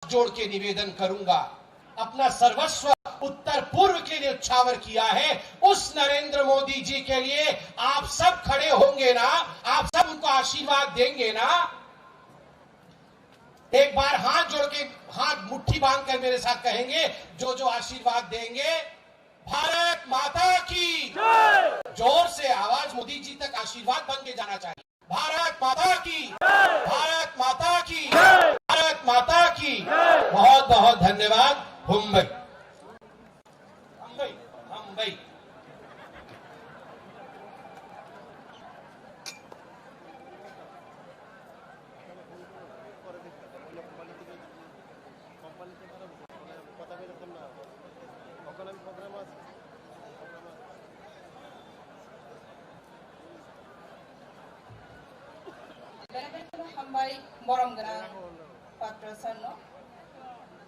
जोड़ के निवेदन करूंगा, अपना सर्वस्व उत्तर पूर्व के लिए उछावर किया है। उस नरेंद्र मोदी जी के लिए आप सब खड़े होंगे ना? आप सब उनको आशीर्वाद देंगे ना? एक बार हाथ जोड़ के, हाथ मुट्ठी बांध कर मेरे साथ कहेंगे, जो जो आशीर्वाद देंगे, भारत माता की जोर से आवाज मोदी जी तक आशीर्वाद बन के जाना चाहिए। भारत माता की, भारत माता की, भारत माता की। बहुत बहुत धन्यवाद। मुंबई मुंबई मुंबई।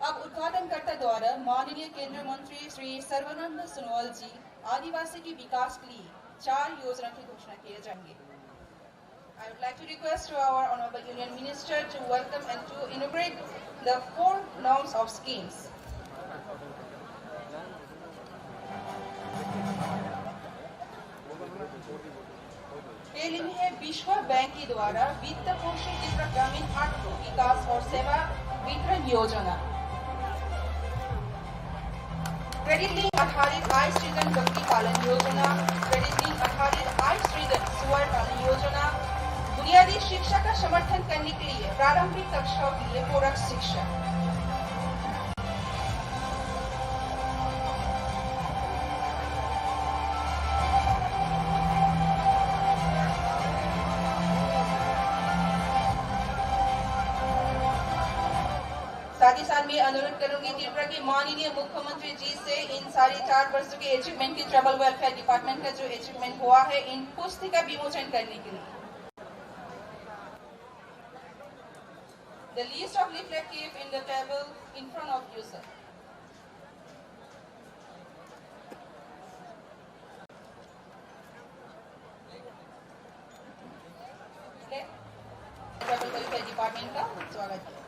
अब उद्घाटनकर्ता द्वारा माननीय केंद्रीय मंत्री श्री सर्बानंद सोनोवाल जी आदिवासी के विकास के लिए 4 योजना की घोषणा किए जाएंगे। I would like to request to our Honorable Union Minister to welcome and to inaugurate the 4 norms of schemes. है विश्व बैंक के द्वारा वित्त पोषित ग्रामीण आर्थिक विकास और सेवा वितरण योजना, क्रेडिट लिंक आधारित आय सृजन बकरी पालन योजना, क्रेडिट लिंक आधारित आय सृजन सुअर पालन योजना, बुनियादी शिक्षा का समर्थन करने के लिए प्रारंभिक कक्षाओं के लिए पूरक शिक्षा। साथ ही साथ मैं अनुरोध करूंगी त्रिपुरा के माननीय मुख्यमंत्री जी से इन 4.5 वर्षों के अचीवमेंट की ट्राइबल वेलफेयर डिपार्टमेंट का जो अचीवमेंट हुआ है, इन पुस्तिका विमोचन करने के लिए। The list of leaflet kept in the table in front of you, sir. Tribal welfare department का स्वागत है।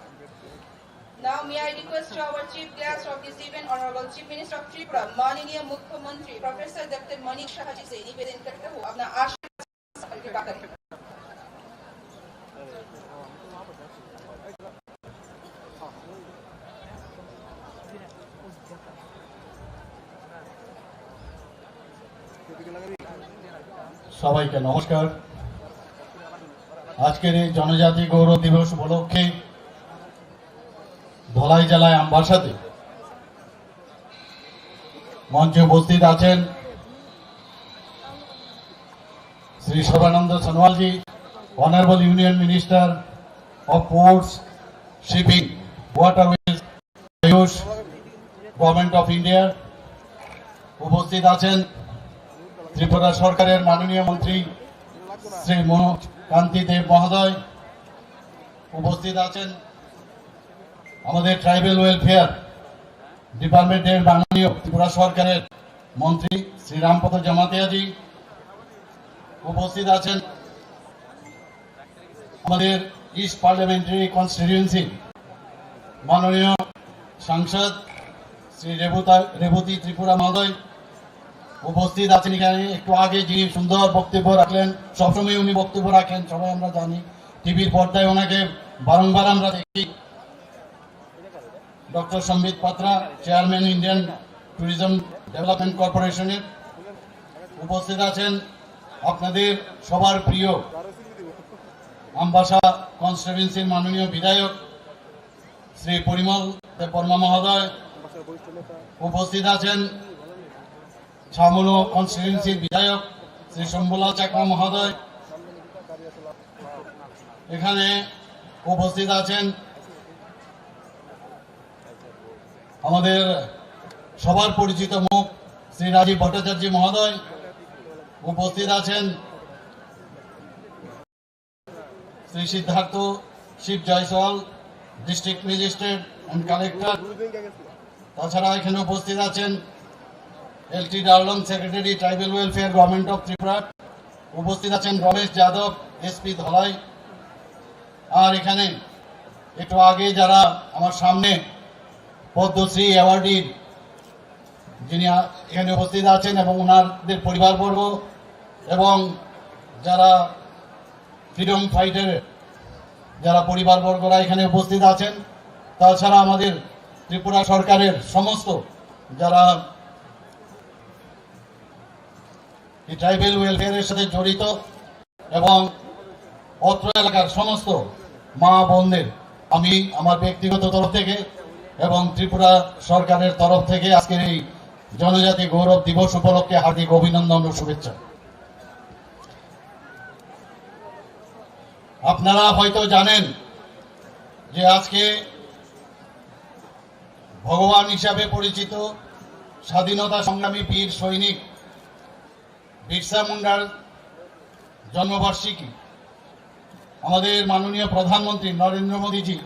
Now may I request to our chief guest of this event, Honorable Chief Minister of Tripura, माननीय मुख्यमंत्री professor doctor Manish Shah ji से निवेदन करते हुए अपना आशीर्वाद कृपा करें। সবাইকে নমস্কার। আজকের এই জনজাতি গৌরব দিবস উপলক্ষে ধলাই জেলায় আমবাসাতে মঞ্চে উপস্থিত আছেন Shri Sarbananda Sonowal ji, honourable union minister of ports, shipping, waterways, AYUSH, government of India. উপস্থিত আছেন ত্রিপুরা সরকারের মাননীয় মন্ত্রী শ্রী মনোজ কান্তি দেব মহোদয়। উপস্থিত আছেন আমাদের ট্রাইবেল ওয়েলফেয়ার ডিপার্টমেন্টের মাননীয় ত্রিপুরা সরকারের মন্ত্রী শ্রী রামপদ জামাতিয়াজি। উপস্থিত আছেন আমাদের ইস্ট পার্লামেন্টারি কনস্টিটিউয়েন্সি মাননীয় সাংসদ শ্রী রেবতী ত্রিপুরা মহোদয়। উপস্থিত আছেন এখানে একটু আগে যিনি সুন্দর বক্তব্য রাখলেন, সবসময় উনি বক্তব্য রাখেন, সবাই আমরা জানি, টিভির পর্দায় ওনাকে বারংবার আমরা দেখি, ডক্টর সম্বিত Patra, chairman Indian tourism development কর্পোরেশনের। উপস্থিত আছেন আপনাদের সবার প্রিয় আমবাসা কনস্টিটিউয়েন্সির মাননীয় বিধায়ক শ্রী পরিমল দেববর্মা মহোদয়। উপস্থিত আছেন ছামুলো কনস্টিটিউয়েন্সির বিধায়ক শ্রী শম্ভুলাল চাকমা মহোদয়। এখানে উপস্থিত আছেন আমাদের সবার পরিচিত মুখ শ্রী রাজীব ভট্টাচার্য মহোদয়। উপস্থিত আছেন Shri Siddharth Shiv Jaiswal, district magistrate and collector. তাছাড়া এখানে উপস্থিত আছেন LT Darlong, secretary tribal welfare, government of Tripura. উপস্থিত আছেন রমেশ যাদব, এসপি ধলাই। আর এখানে একটু আগে যারা আমার সামনে পদ্মশ্রী অ্যাওয়ার্ডির যিনি এখানে উপস্থিত আছেন এবং ওনাদের পরিবারবর্গ এবং যারা ফ্রিডম ফাইটার যারা পরিবারবর্গরা এখানে উপস্থিত আছেন, তাছাড়া আমাদের ত্রিপুরা সরকারের সমস্ত যারা এই ট্রাইবেল ওয়েলফেয়ারের সাথে জড়িত এবং অত্র এলাকার সমস্ত মা বোনদের আমি আমার ব্যক্তিগত তরফ থেকে এবং ত্রিপুরা সরকারের তরফ থেকে আজকের এই জনজাতি গৌরব দিবস উপলক্ষে হার্দিক অভিনন্দন ও শুভেচ্ছা। আপনারা হয়তো জানেন যে আজকে ভগবান হিসাবে পরিচিত স্বাধীনতা সংগ্রামী বীর সৈনিক বিরসা মুন্ডার জন্মবার্ষিকী। আমাদের মাননীয় প্রধানমন্ত্রী নরেন্দ্র মোদীজি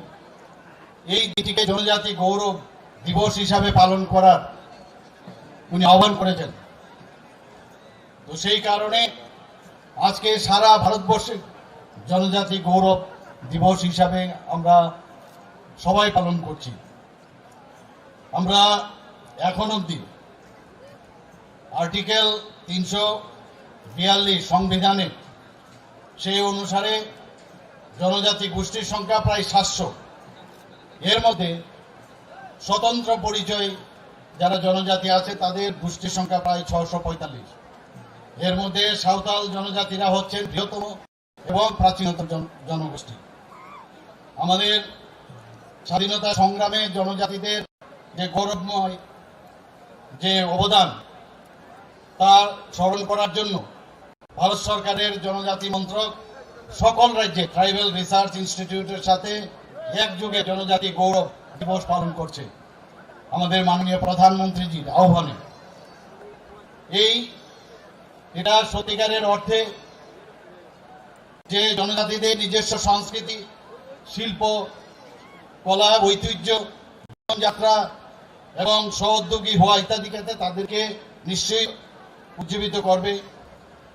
এই দিনটিকে জনজাতি গৌরব দিবস হিসাবে পালন করার উনি আহ্বান করেছেন। তো সেই কারণে আজকে সারা ভারতবর্ষে জনজাতি গৌরব দিবস হিসাবে আমরা সবাই পালন করছি। আমরা এখন অবধি আর্টিকেল 342 সংবিধানে সেই অনুসারে জনজাতি গোষ্ঠীর সংখ্যা প্রায় 700। এর মধ্যে স্বতন্ত্র পরিচয় যারা জনজাতি আছে তাদের গোষ্ঠীর সংখ্যা প্রায় 645। এর মধ্যে সাঁওতাল জনজাতিরা হচ্ছেন বৃহত্তম এবং প্রাচীনতম জনগোষ্ঠী। আমাদের স্বাধীনতা সংগ্রামে জনজাতিদের যে গৌরবময় যে অবদান তা স্মরণ করার জন্য ভারত সরকারের জনজাতি মন্ত্রক সকল রাজ্যে ট্রাইবেল রিসার্চ ইনস্টিটিউটের সাথে একযোগে জনজাতি গৌরব দিবস পালন করছে আমাদের মাননীয় প্রধানমন্ত্রীজির আহ্বানে। এটা সত্যিকারের অর্থে যে জনজাতিদের নিজস্ব সংস্কৃতি, শিল্প, কলা, ঐতিহ্য, জীবনযাত্রা এবং সহোদ্যোগী হওয়া ইত্যাদি ক্ষেত্রে তাদেরকে নিশ্চয়ই উজ্জীবিত করবে।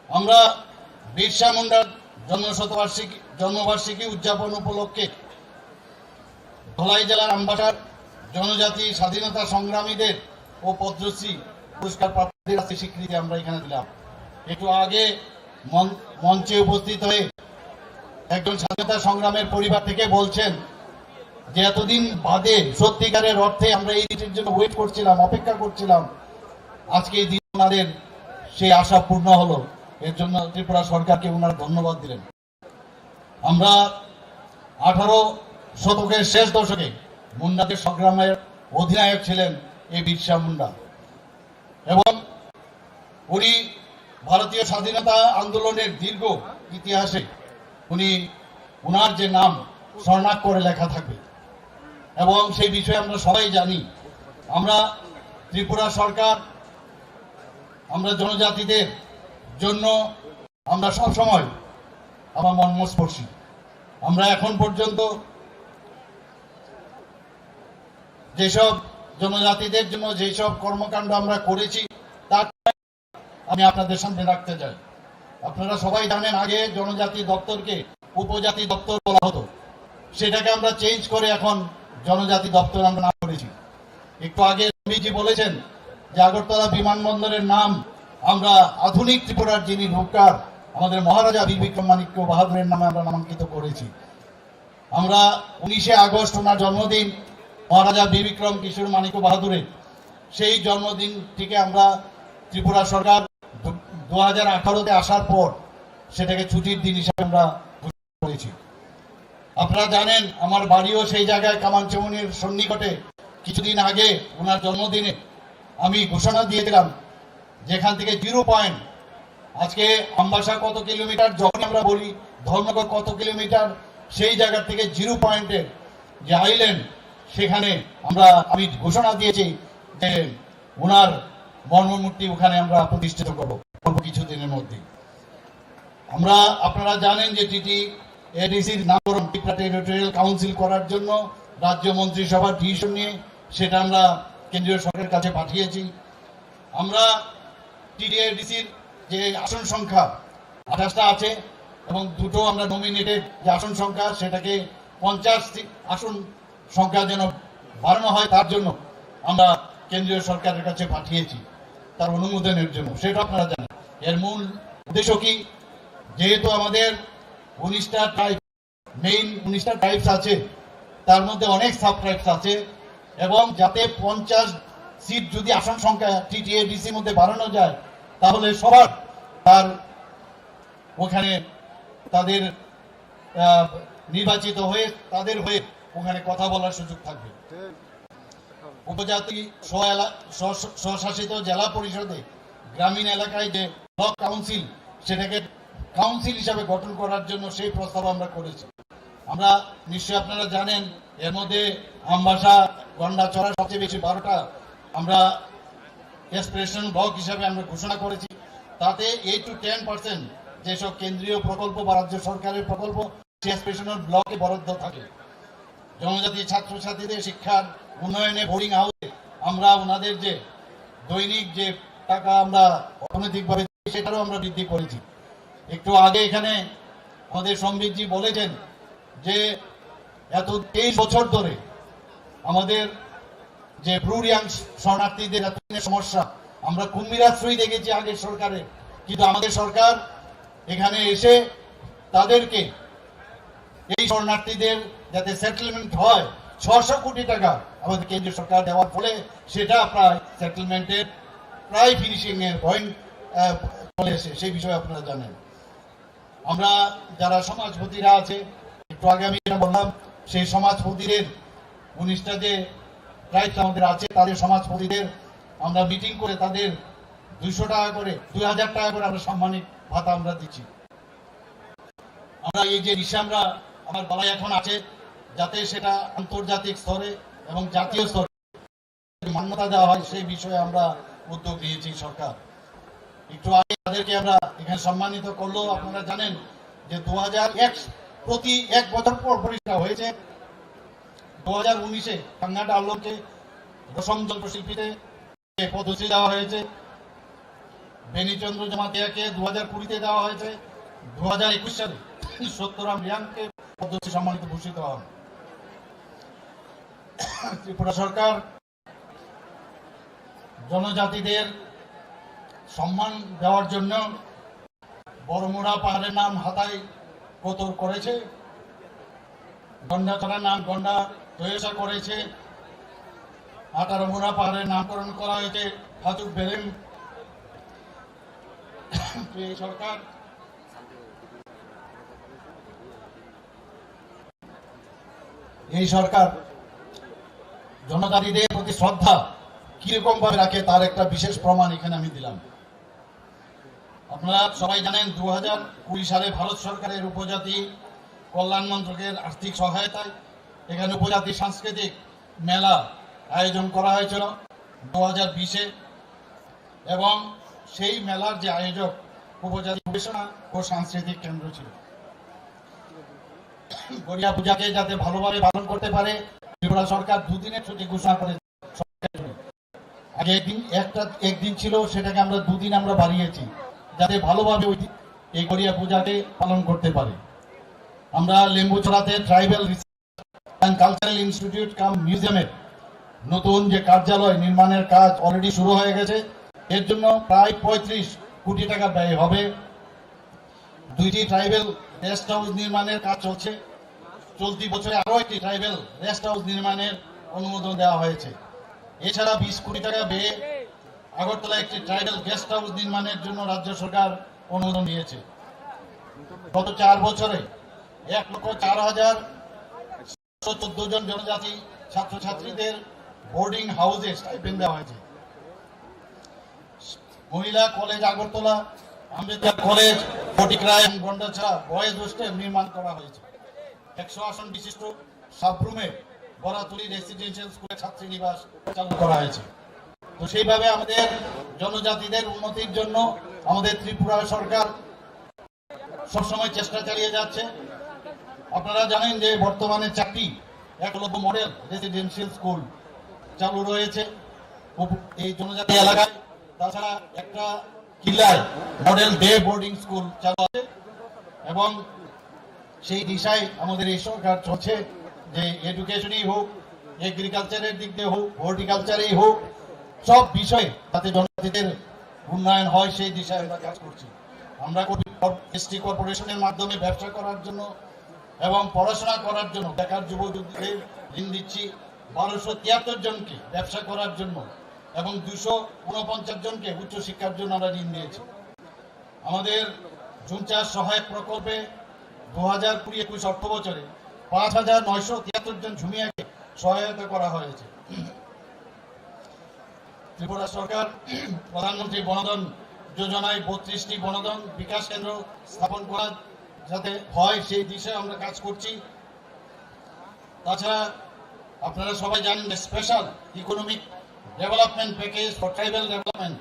আমরা বিরসা মুন্ডার জন্মবার্ষিকী উদযাপন উপলক্ষে ধলাই জেলার আমবাসার জনজাতি স্বাধীনতা সংগ্রামীদের ও পদ্মশ্রী পুরস্কার প্রাপ্তির স্বীকৃতি আমরা এখানে দিলাম। একটু আগে মঞ্চে উপস্থিত হয়ে একজন স্বাধীনতা সংগ্রামের পরিবার থেকে বলছেন যে এতদিন বাদে সত্যিকারের অর্থে আমরা এই দিনের জন্য ওয়েট করছিলাম, অপেক্ষা করছিলাম, আজকে এই দিন ওনাদের সেই আশা পূর্ণ হলো। এর জন্য ত্রিপুরা সরকারকে ওনারা ধন্যবাদ দিলেন। আমরা 18 শতকের শেষ দশকে মুন্ডাদের সংগ্রামের অধিনায়ক ছিলেন এই বিরসা মুন্ডা এবং উনি ভারতীয় স্বাধীনতা আন্দোলনের দীর্ঘ ইতিহাসে উনার যে নাম স্বর্ণাক্ষরে লেখা থাকবে এবং সেই বিষয়ে আমরা সবাই জানি। আমরা ত্রিপুরা সরকার আমরা জনজাতিদের জন্য আমরা সবসময় আমার মর্মস্পর্শী। আমরা এখন পর্যন্ত যেসব জনজাতিদের জন্য যেসব কর্মকাণ্ড আমরা করেছি তা আমি আপনাদের সামনে রাখতে চাই। আপনারা সবাই জানেন আগে জনজাতি দপ্তরকে উপজাতি দপ্তর বলা হতো, সেটাকে আমরা চেঞ্জ করে এখন জনজাতি দপ্তর আমরা নাম করেছি। একটু আগে রবিজি বলেছেন যে আগরতলা বিমানবন্দরের নাম আমরা আধুনিক ত্রিপুরার যিনি রূপকার আমাদের মহারাজা বীর বিক্রম মাণিক্য বাহাদুরের নামে আমরা নামাঙ্কিত করেছি। আমরা 19শে আগস্ট ওনার জন্মদিন মহারাজা বীর বিক্রম কিশোর মাণিক্য বাহাদুরের সেই জন্মদিনটিকে আমরা ত্রিপুরা সরকার 2018-তে আসার পর সেটাকে ছুটির দিন হিসাবে আমরা ঘোষণা করেছি। আপনারা জানেন আমার বাড়িও সেই জায়গায় কামানচৌনির সন্নিকটে। কিছুদিন আগে ওনার জন্মদিনে আমি ঘোষণা দিয়েছিলাম যেখান থেকে 0 পয়েন্ট, আজকে আমবাসা কত কিলোমিটার যখন আমরা বলি ধর্মগড় কত কিলোমিটার, সেই জায়গা থেকে 0 পয়েন্টের যে আইল্যান্ড সেখানে আমি ঘোষণা দিয়েছি যে ওনার মর্মমূর্তি ওখানে আমরা প্রতিষ্ঠিত করবো কিছুদিনের মধ্যে। আপনারা জানেন যে TTADCর নামকরণ ত্রিপুরা টেরিটোরিয়াল কাউন্সিল করার জন্য রাজ্য মন্ত্রিসভার ডিসিশন নিয়ে সেটা আমরা কেন্দ্রীয় সরকারের কাছে পাঠিয়েছি। আমরা TTADCর যে আসন সংখ্যা 28টা আছে এবং 2টো আমরা নমিনেটেড যে আসন সংখ্যা সেটাকে 50 আসন সংখ্যা যেন বাড়ানো হয়, তার জন্য আমরা কেন্দ্রীয় সরকারের কাছে পাঠিয়েছি তার অনুমোদনের জন্য। সেটা আপনারা জানেন। এর মূল উদ্দেশ্য কি, যেহেতু আমাদের 19টা ট্রাইব, মেইন 19টা ট্রাইবস আছে, তার মধ্যে অনেক সাব ট্রাইবস আছে, এবং যাতে 50 সিট যদি আসন সংখ্যা টিটিএডিসির মধ্যে বাড়ানো যায়, তাহলে সবার তার ওখানে তাদের নির্বাচিত হয়ে তাদের হয়ে ওখানে কথা বলার সুযোগ থাকবে। উপজাতি স্বশাসিত জেলা পরিষদে গ্রামীণ এলাকায় যে ব্লক কাউন্সিল, সেটাকে কাউন্সিল হিসাবে গঠন করার জন্য সেই প্রস্তাব আমরা করেছি। আমরা নিশ্চয়ই আপনারা জানেন, এর মধ্যে আমবাসা, গন্ডাচড়া সবচেয়ে বেশি 12টা আমরা এক্সপ্রেশন ব্লক হিসাবে আমরা ঘোষণা করেছি। তাতে 8 to 10% যেসব কেন্দ্রীয় প্রকল্প বা রাজ্য সরকারের প্রকল্প, সেই এক্সপ্রেশনাল ব্লকে বরাদ্দ থাকে। জনজাতি ছাত্রছাত্রীদের শিক্ষার উন্নয়নে বোর্ডিং হাউসে আমরা ওনাদের যে দৈনিক যে টাকা আমরা অর্থনৈতিকভাবে সেটারও আমরা বৃদ্ধি করেছি। একটু আগে এখানে আমাদের সম্বিতজি বলেছেন যে এত 23 বছর ধরে আমাদের যে ব্রুরিয়াং শরণার্থীদের এত সমস্যা, আমরা কুম্ভীরাশ্রয় দেখেছি আগের সরকারে, কিন্তু আমাদের সরকার এখানে এসে তাদেরকে, এই শরণার্থীদের যাতে সেটেলমেন্ট হয়, 600 কোটি টাকা আমাদের কেন্দ্রীয় সরকার দেওয়ার ফলে সেটা প্রায় সেটেলমেন্টের প্রায় ফিনিশিং এর পয়েন্ট চলে এসে, সেই বিষয়ে আপনারা জানেন। আমরা যারা সমাজপতিরা আছে, একটু আগে আমি এটা বললাম, সেই সমাজপতিদের 19টা যে ট্রাইবস আমাদের আছে, তাদের সমাজপতিদের আমরা মিটিং করে তাদের 200 টাকা করে, 2000 টাকা করে আমরা সাম্মানিক ভাতা আমরা দিচ্ছি। আমরা এই যে রিসা আমরা আমার বলাই এখন আছে, যাতে সেটা আন্তর্জাতিক স্তরে এবং জাতীয় স্তরে মান্যতা দেওয়া হয়, সেই বিষয়ে আমরা উদ্যোগ নিয়েছি সরকার। একটু আগে তাদেরকে আমরা এখানে সম্মানিত করলো। আপনারা জানেন যে 2001 প্রতি 1 বছর পর পরিষ্কার হয়েছে। 2019-এ কাঙ্গাটা আল্লোকে 10ম যন্ত্রশিল্পীতে পদশ্রী দেওয়া হয়েছে। বেনিচন্দ্র জমাতিয়াকে 2020-তে দেওয়া হয়েছে। 2021 সালে সত্যরাম রিয়াংকে পদ্মশ্রী সম্মানিত ভূষিত হন। ত্রিপুরা সরকার জনজাতিদের সম্মান দেওয়ার জন্য বড়মুড়া পাহাড়ের নাম হাতাই কোতর করেছে, গন্ডাচড়ার নাম গন্ডা তৈয়সা করেছে, 18 মুড়া পাহাড়ের নামকরণ করা হয়েছে হাজুক বেরেম। এই সরকার জনজাতিদের প্রতি শ্রদ্ধা কিরকম ভাবে রাখে তার একটা বিশেষ প্রমাণ এখানে আমি দিলাম। আপনারা সবাই জানেন 2020 সালে ভারত সরকারের উপজাতি কল্যাণ মন্ত্রকের আর্থিক সহায়তায় এখানে উপজাতি সাংস্কৃতিক মেলা আয়োজন করা হয়েছিল 2020-এ, এবং সেই মেলার যে আয়োজক উপজাতি গবেষণা ও সাংস্কৃতিক কেন্দ্র ছিল। গড়িয়া পূজাকে যাতে ভালোভাবে পালন করতে পারে, ত্রিপুরা সরকার 2 দিনের ছুটি ঘোষণা করেছে। আগে একদিন ছিল, সেটাকে আমরা 2 দিন আমরা বাড়িয়েছি, যাতে ভালোভাবে এই গড়িয়া পূজাকে পালন করতে পারে। আমরা লেম্বুছড়াতে tribal research and cultural institute cum মিউজিয়ামের নতুন যে কার্যালয় নির্মাণের কাজ অলরেডি শুরু হয়ে গেছে। এর জন্য প্রায় 35 কোটি টাকা ব্যয় হবে। 2টি ট্রাইবাল রেস্ট হাউস নির্মাণের কাজ চলছে। চলতি বছরে আরো একটি ট্রাইবাল রেস্ট হাউস নির্মাণের অনুমোদন দেওয়া হয়েছে। এছাড়া 20 কোটি টাকা ব্যয়ে আগরতলা একটি ট্রাইবাল গেস্ট হাউস নির্মাণের জন্য রাজ্য সরকার অনুমোদন দিয়েছে। গত 4 বছরে 1,04,114 জন জনজাতি ছাত্রছাত্রীদের বোর্ডিং হাউসে স্টাইপেন্ড দেওয়া হয়েছে। মহিলা কলেজ আগরতলা, আম্বেদকর কলেজ, ফটিকরায় এবং গন্ডাছড়া বয়েজ হোস্টেল নির্মাণ করা হয়েছে। 100 আসন বিশিষ্ট সাবরুমে বরাতুলি রেসিডেন্সিয়াল স্কুলের ছাত্রী নিবাস চালু করা হয়েছে। তো সেইভাবে আমাদের জনজাতিদের উন্নতির জন্য আমাদের ত্রিপুরা সরকার সবসময় চেষ্টা চালিয়ে যাচ্ছে। আপনারা জানেন যে বর্তমানে 4টি একলব্য মডেল রেসিডেন্সিয়াল স্কুল চালু রয়েছে এই জনজাতি এলাকায়। তাছাড়া একটা কিল্লায় মডেল ডে বোর্ডিং স্কুল চালু আছে, এবং সেই দিশায় আমাদের এই সরকার চলছে, যে এডুকেশনই হোক, এগ্রিকালচারের দিক দিয়ে হোক, হর্টিকালচারেই হোক, সব বিষয়ে যাতে জনজাতিদের উন্নয়ন হয় সেই দিশায় আমরা কাজ করছি। আমরা এসটি কর্পোরেশনের মাধ্যমে ব্যবসা করার জন্য এবং পড়াশোনা করার জন্য বেকার যুবকদের ঋণ দিচ্ছি 1273 জনকে ব্যবসা করার জন্য এবং 249 জনকে উচ্চশিক্ষার জন্য আমরা ঋণ দিয়েছি। আমাদের ঝুম চাষ সহায়ক প্রকল্পে 2020-21 অর্থ বছরে 5973 জন ঝুমিয়াকে সহায়তা করা হয়েছে। ত্রিপুরা সরকার প্রধানমন্ত্রী বনধন যোজনায় 32টি বনধন বিকাশ কেন্দ্র স্থাপন করা যাতে হয় সেই দিশায় আমরা কাজ করছি। তাছাড়া আপনারা সবাই জানেন special economic development package for tribal development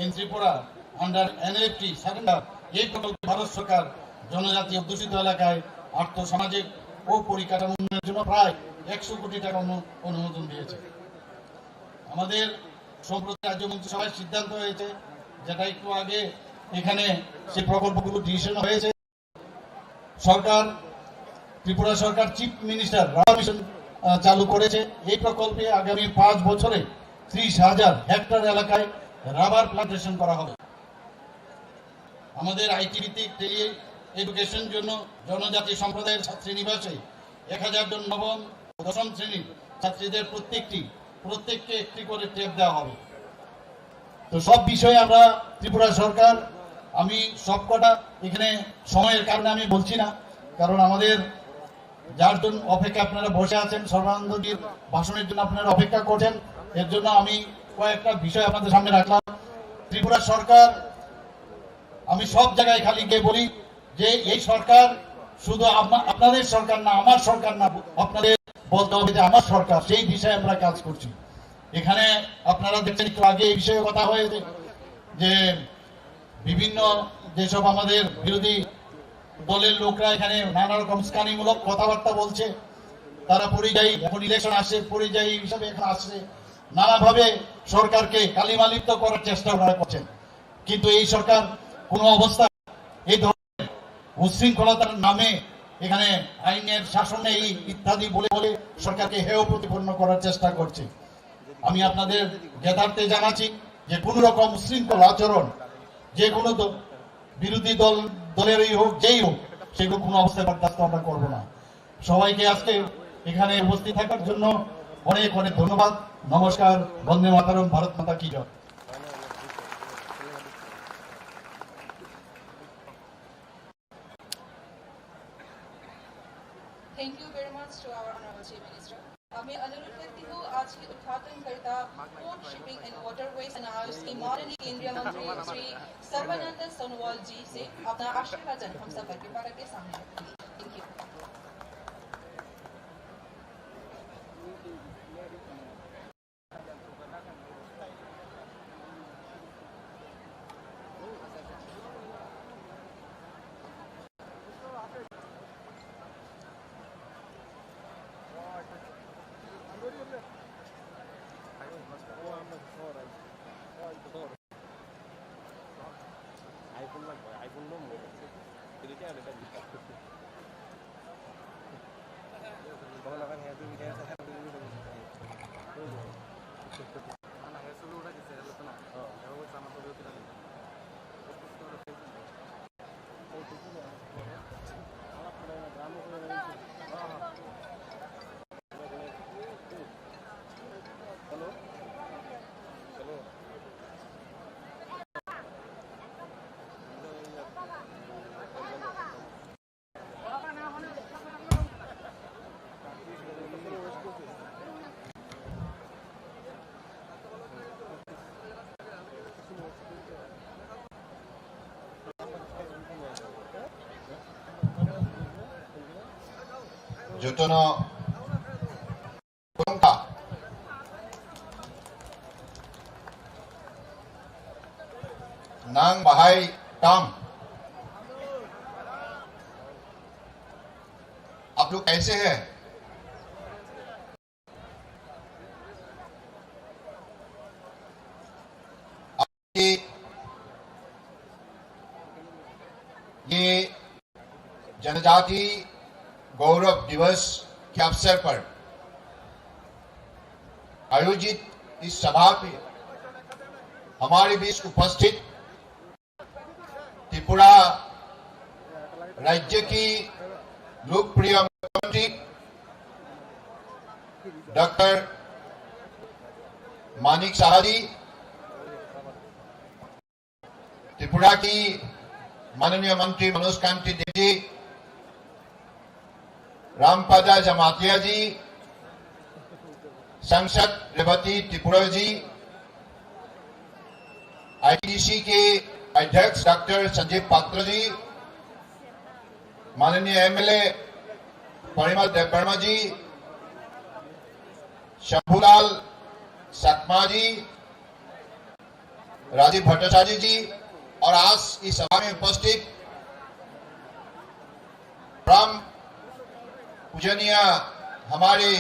in Tripura under NLFT surrender, এই প্রকল্পে ভারত সরকার জনজাতি অধ্যুষিত এলাকায় আর্থ সামাজিক ও পরিকাঠামো উন্নয়নের জন্য প্রায় 100 কোটি টাকা অনুমোদন দিয়েছে। আমাদের সম্প্রতি রাজ্য মন্ত্রিসভায় সিদ্ধান্ত হয়েছে, যেটা একটু আগে এখানে সেই প্রকল্পগুলো ডিসিশন হয়েছে। সরকার, ত্রিপুরা সরকার চিফ মিনিস্টার রাবার মিশন চালু করেছে। এই প্রকল্পে আগামী 5 বছরে 30,000 হেক্টর এলাকায় রাবার প্লান্টেশন করা হবে। আমাদের আইটি ভিত্তিক টেলি এডুকেশন জন্য জনজাতি সম্প্রদায়ের ছাত্রীনিবাসে 1000 জন নবম ও দশম শ্রেণীর ছাত্রীদের প্রত্যেককে একটি করে ট্যাব দেওয়া হবে। তো সব বিষয়ে আমরা ত্রিপুরা সরকার, আমি সবকটা এখানে সময়ের কারণে আমি বলছি না, কারণ আমাদের যার জন্য অপেক্ষা আপনারা বসে আছেন, সর্বানন্দজির ভাষণের জন্য আপনারা অপেক্ষা করছেন, এর জন্য আমি কয়েকটা বিষয় আপনাদের সামনে রাখলাম। ত্রিপুরা সরকার, আমি সব জায়গায় খালি গিয়ে বলি যে এই সরকার শুধু আপনাদের সরকার না, আমার সরকার না, আপনাদের বলতে হবে যে আমার সরকার, সেই বিষয়ে আমরা কাজ করছি। এখানে আপনারা দেখছেন একটু আগে এই বিষয়ে কথা হয়েছে যে বিভিন্ন যেসব আমাদের বিরোধী দলের লোকরা এখানে নানা রকম স্কানিমূলক কথাবার্তা বলছে, তারা পরিযায়ী, এখন ইলেকশন আসছে, পরিযায়ী হিসাবে এখানে আসছে, নানাভাবে সরকারকে কালিমালিপ্ত করার চেষ্টা ওনারা করছেন। কিন্তু এই সরকার কোন অবস্থা এই ধরনের উচ্ছৃঙ্খলতার নামে এখানে আইনের শাসন নেই ইত্যাদি বলে বলে সরকারকে হেয় প্রতিপন্ন করার চেষ্টা করছে। আমি আপনাদের জ্ঞাতার্থে জানাচ্ছি যে কোন রকম উচ্ছৃঙ্খল আচরণ যে কোনো বিরোধী দলেরই হোক, যেই হোক, সেগুলো কোনো অবস্থায় বরদাস্ত আমরা করবো না। সবাইকে আজকে এখানে উপস্থিত থাকার জন্য অনেক অনেক ধন্যবাদ। নমস্কার। বন্দে মাতরম। ভারত মাতা কি জয়। Thank you very much to our honourable chief minister. मैं अनुरोध करती हूँ आज के उद्घाटनकर्ता port shipping and waterways and house के माननीय केंद्रीय मंत्री श्री सर्बानंद सोनोवाल जी से अपना आशीर्वचन हम सब के सामने रखेंगे। Thank you. Jotono Kongka Nang Bahai Tam, आप लोग कैसे हैं? ये जनजाति गौरव दिवस के अवसर पर आयोजित इस सभा में हमारे बीच उपस्थित त्रिपुरा राज्य की लोकप्रिय मुख्यमंत्री डॉक्टर मानिक साहा जी, त्रिपुरा की माननीय मंत्री मनोज कांति देव जी, रामपादा जमातिया जी, सांसद रेवती त्रिपुरा जी, आईटीसी के अध्यक्ष डॉक्टर संजीव पात्र जी, माननीय एमएलए परिमल देववर्मा जी, शंभूलाल सकमा जी, राजीव भट्टाचार्य जी और आज इस सभा में उपस्थित परम पूजनीय हमारे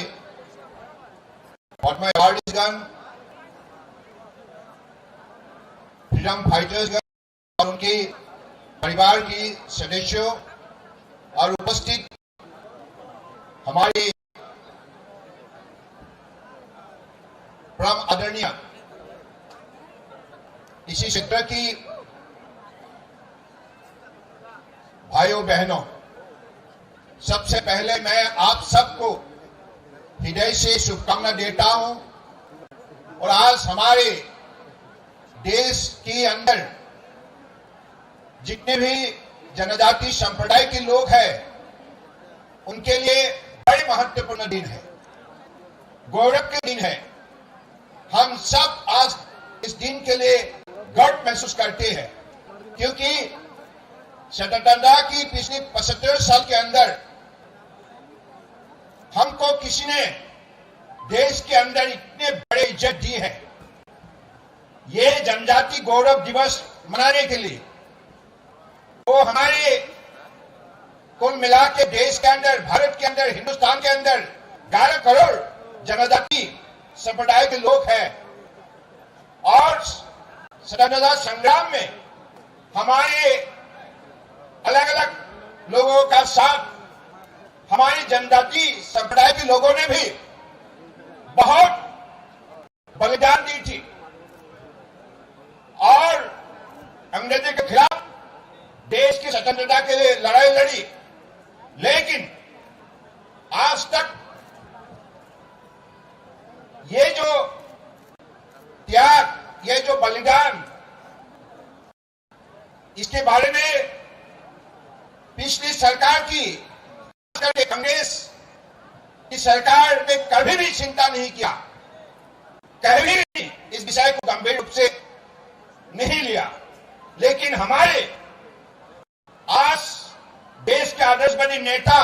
पद्म अवार्डीजगण, फ्रीडम फाइटर्सगण और उनके परिवार के सदस्यों और उपस्थित हमारे परम आदरणीय इसी क्षेत्र की भाइयों बहनों, सबसे पहले मैं आप सबको हृदय से शुभकामना देता हूं। और आज हमारे देश के अंदर जितने भी जनजाति संप्रदाय के लोग हैं उनके लिए बड़े महत्वपूर्ण दिन है, गौरव के दिन है। हम सब आज इस दिन के लिए गर्व महसूस करते हैं क्योंकि स्वतंत्रता की पिछले 75 साल के अंदर हमको किसी ने देश के अंदर इतने बड़े इज्जत दी है। ये जनजाति गौरव दिवस मनाने के लिए वो हमारे कुल मिला के देश के अंदर, भारत के अंदर, हिंदुस्तान के अंदर 11 करोड़ जनजाति संप्रदाय के लोग हैं और स्वतंत्रता संग्राम में हमारे अलग अलग लोगों का साथ हमारी जनजाति संप्रदाय के लोगों ने भी बहुत बलिदान दी थी और अंग्रेजों के खिलाफ देश की स्वतंत्रता के लिए लड़ाई लड़ी। लेकिन आज तक ये जो त्याग, ये जो बलिदान, इसके बारे में पिछली सरकार की, कांग्रेस की सरकार ने कभी भी चिंता नहीं किया, कभी भी इस विषय को गंभीर रूप से नहीं लिया। लेकिन हमारे आज देश के आदर्श बने नेता,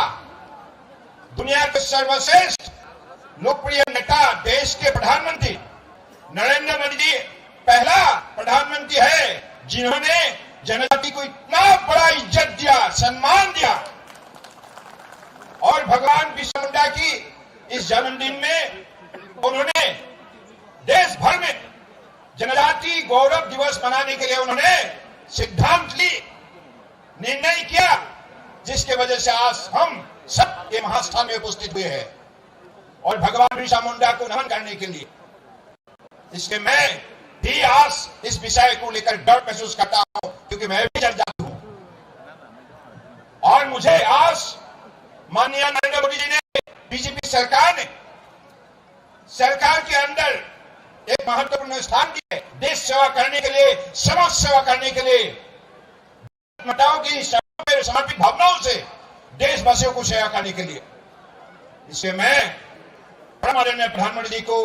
दुनिया के सर्वश्रेष्ठ लोकप्रिय नेता, देश के प्रधानमंत्री नरेंद्र मोदी जी पहला प्रधानमंत्री है जिन्होंने जनजाति को इतना बड़ा इज्जत दिया, सम्मान दिया। और भगवान बिरसा मुंडा की इस जन्मदिन में उन्होंने देश भर में जनजाति गौरव दिवस मनाने के लिए उन्होंने सिद्धांत ली, निर्णय किया, जिसके वजह से आज हम सब ये महास्थान में उपस्थित हुए हैं और भगवान बिरसा मुंडा को नमन करने के लिए। इसलिए मैं भी आज इस विषय को लेकर डर महसूस करता हूं क्योंकि मैं भी जनजाति हूं और मुझे आज माननीय नरेंद्र मोदी जी ने, बीजेपी सरकार ने सरकार के अंदर एक महत्वपूर्ण स्थान दिया है, देश सेवा करने के लिए, समाज सेवा करने के लिए, माताओं की समर्पित भावनाओं से देशवासियों को सेवा करने के लिए। इसलिए मैं परम आदरणीय प्रधानमंत्री जी को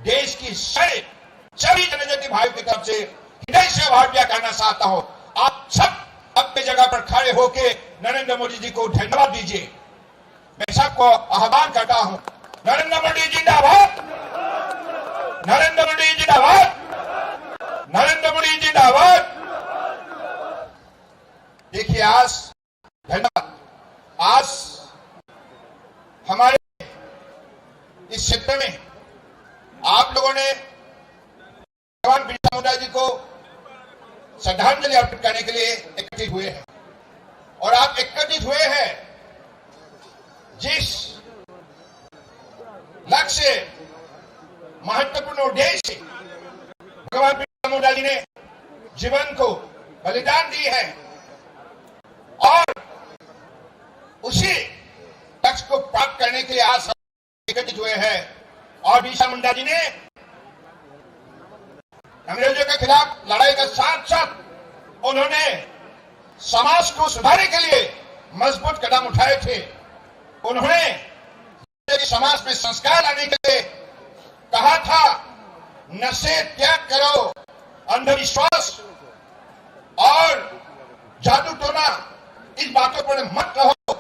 देश की सभी जनजाति भाइयों की तरफ से हृदय से आभार व्यक्त करना चाहता हूं। आप सब अपनी जगह पर खड़े होकर नरेंद्र मोदी जी को धन्यवाद दीजिए। मैं सबको आह्वान करता हूं, नरेंद्र मोदी जिंदाबाद, नरेंद्र मोदी जिंदाबाद, नरेंद्र मोदी जिंदाबाद। देखिए आज धन्यवाद, आज हमारे इस क्षेत्र में आप लोगों ने भगवान बिरसा मुंडा जी को श्रद्धांजलि अर्पित करने के लिए एकत्रित हुए हैं और आप एकत्रित हुए हैं जिस लक्ष्य महत्वपूर्ण उद्देश्य भगवान बिरसा मुंडा जी ने जीवन को बलिदान दी है और उसी लक्ष्य को प्राप्त करने के लिए आज एकत्रित हुए हैं। और बिरसा मुंडा जी ने अंग्रेजों के खिलाफ लड़ाई के साथ साथ उन्होंने समाज को सुधारने के लिए मजबूत कदम उठाए थे। उन्होंने समाज में संस्कार लाने के लिए कहा था, नशे त्याग करो, अंधविश्वास और जादू टोना इस बातों पर मत रहो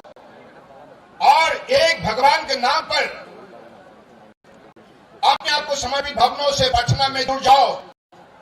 और एक भगवान के नाम पर अपने आप को समर्पित भावनाओं से प्रार्थना में जुड़ जाओ।